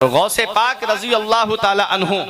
गौसे पाक रजी अल्लाह ताला अन्हु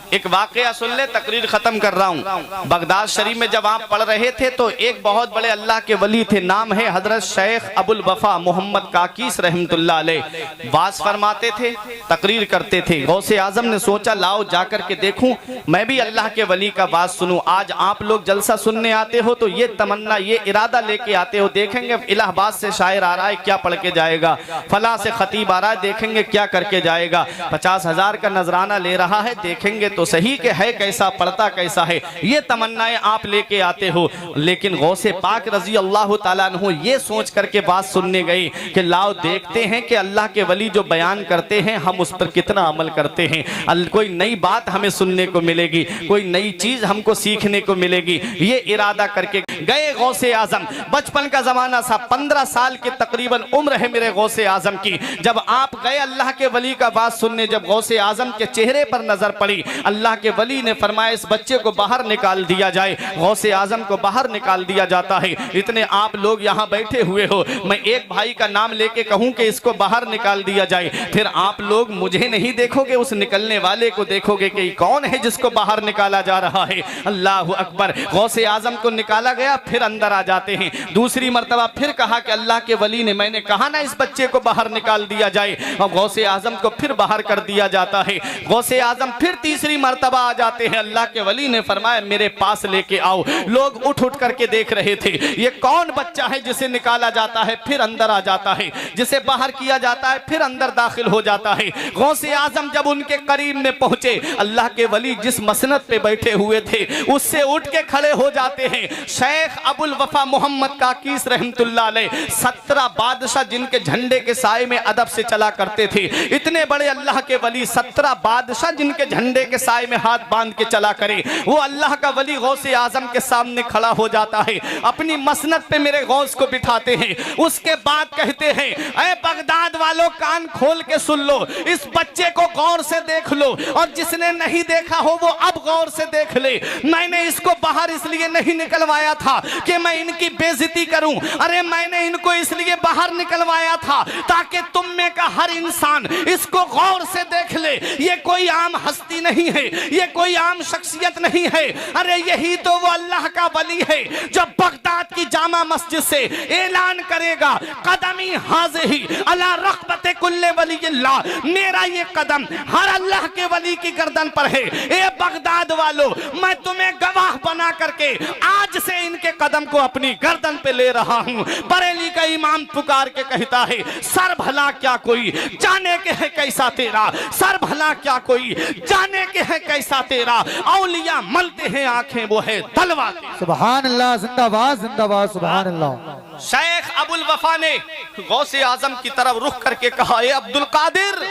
एक वाकया सुन ले, तकरीर खत्म कर रहा हूँ। बगदाद शरीफ में जब आप पढ़ रहे थे तो एक बहुत बड़े अल्लाह के वली थे, नाम है हजरत शेख अबुल वफा मोहम्मद काकीस रहमतुल्लाह अलैह। वाज फरमाते थे, तकरीर करते थे। गौसे आजम ने सोचा लाओ जाकर के देखूं, मैं भी अल्लाह के वली का बात सुनूं। आज आप लोग जलसा सुनने आते हो तो ये तमन्ना, ये इरादा लेके आते हो, देखेंगे इलाहाबाद से शायर आ रहा है क्या पढ़ के जाएगा, फला से खतीब आ रहा है देखेंगे क्या करके जाएगा, 50,000 का नजराना ले रहा है देखेंगे तो सही के है कैसा, पढ़ता कैसा है, ये तमन्नाएं आप लेके आते हो। लेकिन गौसे पाक रजी अल्लाह ताला अन्हु ये सोच करके बात सुनने गई कि लाओ देखते हैं कि अल्लाह के वली जो बयान करते हैं हम उस पर कितना अमल करते हैं, कोई नई बात हमें सुनने को मिलेगी, कोई नई चीज हमको सीखने को मिलेगी। ये इरादा करके गए गौसे आजम। बचपन का जमाना था, 15 साल की तकरीबन उम्र है मेरे गौसे आजम की। जब आप गए अल्लाह के वली का बात सुनने, जब गौसे आजम के चेहरे पर नजर पड़ी, अल्लाह के वली ने फरमाया इस बच्चे को बाहर निकाल दिया जाए। गौसे आजम को बाहर निकाल दिया जाता है। इतने आप लोग यहाँ बैठे हुए हो, मैं एक भाई का नाम लेके कहूँ कि इसको बाहर निकाल दिया जाए, फिर आप लोग मुझे नहीं देखोगे, उस निकलने वाले को देखोगे कि कौन है जिसको बाहर निकाला जा रहा है। अल्लाह अकबर। गौसे आजम को निकाला गया, फिर अंदर आ जाते हैं। दूसरी मर्तबा फिर कहा कि अल्लाह के वली ने, मैंने कहा ना इस बच्चे को बाहर निकाल दिया जाए, और गौसे आजम को फिर बाहर कर दिया जाता है। गौसे आजम फिर तीसरी मर्तबा आ जाते हैं, अल्लाह के वली ने फरमाया मेरे पास लेके आओ। लोग उठ उठ करके देख रहे थे ये कौन बच्चा है जिसे निकाला जाता है फिर अंदर आ जाता है, जिसे बाहर किया जाता है फिर अंदर दाखिल हो जाता है। गौसे आजम जब उनके करीब में पहुंचे, अल्लाह के वली जिस मसनद पे बैठे हुए थे उससे उठ के खड़े हो जाते हैं। शेख अबुल वफा मोहम्मद काकीस रहमतुल्लाह अलैह, 17 बादशाह जिनके झंडे के साए में अदब से चला करते थे, इतने बड़े अल्लाह के वली, 17 बादशाह जिनके झंडे के साए में हाथ बांध के चला करे, वो अल्लाह का वली गौसे आजम के सामने खड़ा हो जाता है। अपनी मसनद पे मेरे गौस को बिठाते हैं। उसके बाद कहते हैं ऐ बगदाद वालों कान खोल के सुन लो, इस बच्चे को गौर से देख लो, और जिसने नहीं देखा हो वो अब गौर से देख ले। मैंने इसको बाहर इसलिए नहीं निकलवाया था कि मैं इनकी बेइज्जती करूं, अरे मैंने इनको इसलिए बाहर निकलवाया था ताकि तुम में का हर इंसान इसको गौर से देख ले। ये कोई आम हस्ती नहीं है, ये कोई आम शख्सियत नहीं है, अरे यही तो वो अल्लाह का वली है जो बगदाद की जामा मस्जिद से ऐलान करेगा कदमी हाज़िही अला रग़बते कुल्ले वलील्लाह, मेरा ये कदम हर अल्लाह के वली की गर्दन पर है। ए बगदाद वालों, मैं तुम्हें गवाह बना करके आज से इनके कदम को अपनी गर्दन पे ले रहा हूं। बरेली का इमाम पुकार के कहता है सर भला क्या कोई जाने के है कैसा तेरा, सर भला क्या कोई जाने के है कैसा तेरा, औलिया मलते हैं आंखें वो है तलवा। सुभान अल्लाह, जिंदाबाद जिंदाबाद, सुभान अल्लाह। शेख अबुल वफा ने गौसे आजम की तरफ रुख करके कहा ए अब्दुल कादिर,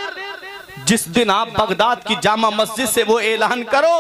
जिस दिन आप बगदाद की जामा मस्जिद से वो ऐलान करो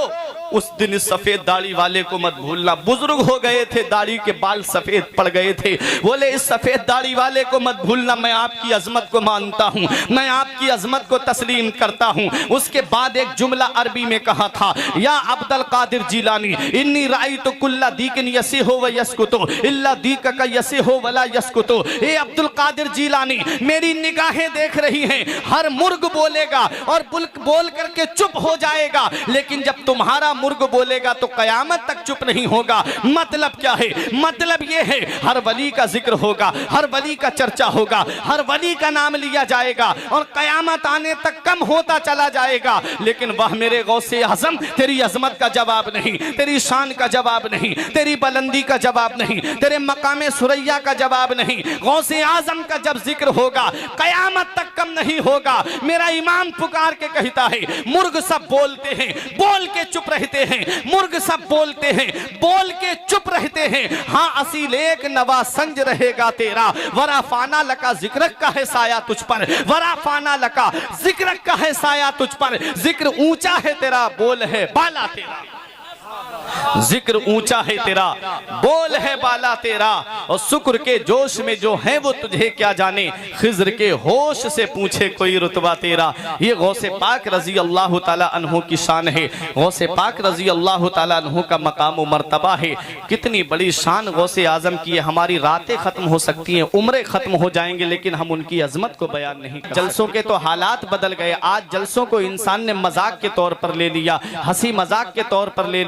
उस दिन इस सफेद दाढ़ी वाले को मत भूलना। बुजुर्ग हो गए थे, दाढ़ी के बाल सफेद पड़ गए थे, बोले इस सफेद दाढ़ी वाले को मत भूलना, मैं आपकी अजमत को मानता हूँ, मैं आपकी अजमत को तस्लीम करता हूँ। उसके बाद एक जुमला अरबी में कहा था या अब्दुल कादिर जिलानी इन्नी राई तो कुल्ला दीकन यसी हो व यस्कुतो इल्ला दीक का यसी हो वला यस्कुतो। ए अब्दुल कादिर जिलानी, मेरी निगाहें देख रही हैं, हर मुर्ग बोलेगा और बोल करके चुप हो जाएगा, लेकिन जब तुम्हारा मुर्ग बोलेगा तो कयामत तक चुप नहीं होगा। मतलब क्या है? मतलब ये है हर वली का जिक्र होगा, हर वली का चर्चा होगा, हर वली का नाम लिया जाएगा और कयामत आने तक कम होता चला जाएगा। लेकिन वह मेरे गौसे आजम, तेरी अजमत का जवाब नहीं, तेरी शान का जवाब नहीं, तेरी बुलंदी का जवाब नहीं, तेरे मकामे सुरैया का जवाब नहीं। गौसे आजम का जब जिक्र होगा कयामत तक कम नहीं होगा। मेरा इमाम पुकार के कहता है मुर्ग सब बोलते हैं, बोल के चुप रहते हैं, मुर्ग सब बोलते हैं, बोल के चुप रहते हैं। हाँ असील एक नवा संज रहेगा तेरा, वरा फाना लका जिक्र का है साया तुझ पर, वरा फाना लका जिक्र का है साया तुझ पर, जिक्र ऊंचा है तेरा, बोल है बाला तेरा। जिक्र ऊंचा है तेरा, बोल है बाला तेरा, और शुक्र के जोश में जो है वो तुझे क्या जाने, खिज्र के होश से पूछे कोई रुतबा तेरा। ये गौसे पाक रजी अल्लाह ताला अन्हु की शान है, गौसे पाक रजी अल्लाह ताला अन्हु का मकाम व मर्तबा है। कितनी बड़ी शान गौसे आजम की है। हमारी रातें खत्म हो सकती हैं, उम्रें खत्म हो जाएंगे, लेकिन हम उनकी अजमत को बयान नहीं कर। जलसों के तो हालात बदल गए। आज जलसों को इंसान ने मजाक के तौर पर ले लिया, हंसी मजाक के तौर पर ले